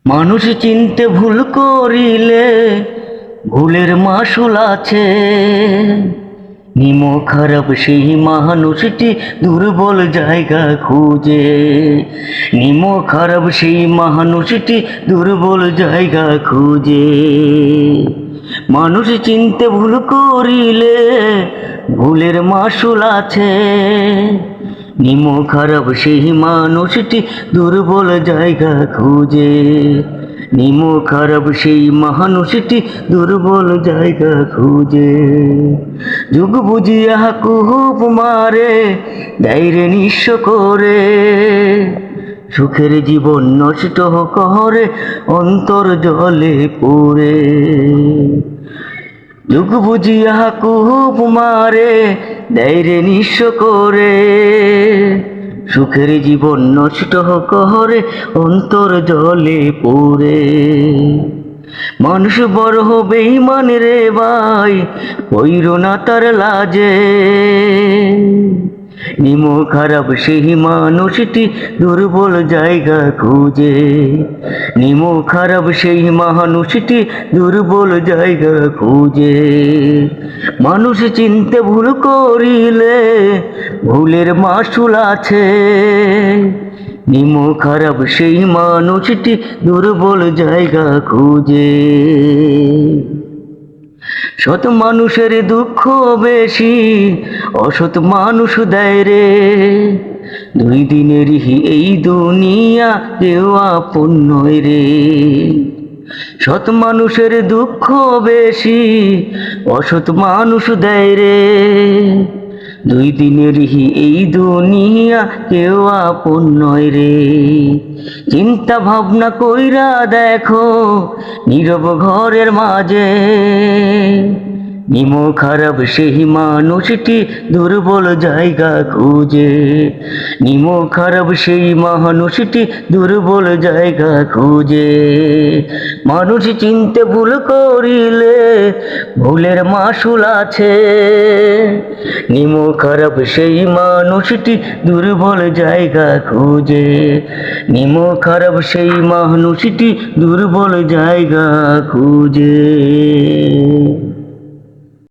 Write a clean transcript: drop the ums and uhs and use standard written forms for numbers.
মানুষ চিনতে ভুল করিলে ভুলের মাসুল আছে। নিম খারাপ সেই মানুষটি দুর্বল জায়গা খুঁজে। নিম খারাপ সেই মানুষটি দুর্বল জায়গা খুঁজে। মানুষ চিনতে ভুল করিলে ভুলের মাসুল আছে। নিম খারাপ সেই মানুষটি দুর্বল জায়গা খুঁজে। নিম খারাপ সেই মানুষটি দুর্বল জায়গা খুঁজে। যুগ বুঝিয়া কুহুব মারে দাইরে নিঃস্ব করে। সুখের জীবন নষ্ট করে অন্তর জলে পড়ে। যুগ বুঝিয়া কুহুব মারে দাইরে নিঃস্ব করে। সুখের জীবন নষ্ট করে অন্তর জলে পড়ে। মানুষ বড় বেঈমান রে ভাই, হইল না তার লাজে। নিম খারাপ সেই মানুষটি দুর্বল জায়গা খুঁজে। নিম খারাপ সেই মানুষটি দুর্বল জায়গা খুঁজে। মানুষ চিনতে ভুল করিলে ভুলের মাসুল আছে। নিম খারাপ সেই মানুষটি দুর্বল জায়গা খুঁজে। সৎ মানুষের দুঃখ বেশি অসৎ মানুষ দেয় রে। দুই দিনেরই এই দুনিয়া কেউ আপন নয় রে। সৎ মানুষের দুঃখ বেশি অসৎ মানুষ দেয় রে। দুই দিনেরই এই দুনিয়া কেউ আপন নয় রে। চিন্তা ভাবনা কইরা দেখো নীরব ঘরের মাঝে। নিম খারাপ সেই মানুষটি দুর্বল জায়গা খুঁজে। নিম খারাপ সেই মানুষটি দুর্বল জায়গা খুঁজে। মানুষ চিনতে ভুল করিলে ভুলের মাসুল আছে। নিম খারাপ সেই মানুষটি দুর্বল জায়গা খুঁজে। নিম খারাপ সেই মানুষটি দুর্বল জায়গা খুঁজে।